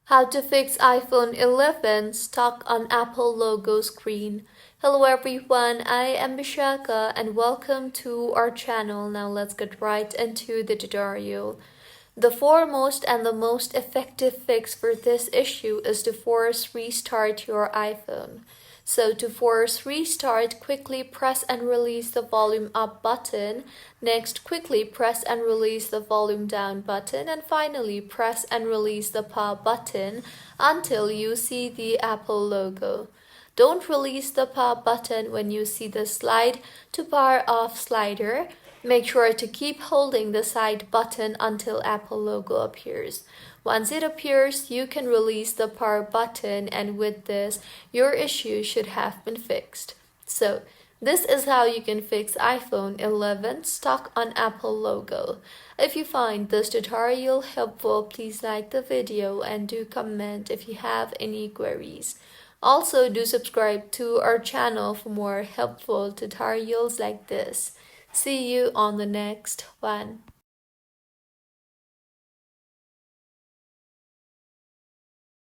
How to fix iPhone 11 stuck on Apple logo screen. Hello everyone, I am Bishaka and welcome to our channel. Now let's get right into the tutorial. The foremost and the most effective fix for this issue is to force restart your iPhone. So to force restart, quickly press and release the volume up button. Next, quickly press and release the volume down button. And finally, press and release the power button until you see the Apple logo. Don't release the power button when you see the slide to power off slider. Make sure to keep holding the side button until Apple logo appears. Once it appears, you can release the power button, and with this, your issue should have been fixed. So, this is how you can fix iPhone 11 stuck on Apple logo. If you find this tutorial helpful, please like the video and do comment if you have any queries. Also, do subscribe to our channel for more helpful tutorials like this. See you on the next one.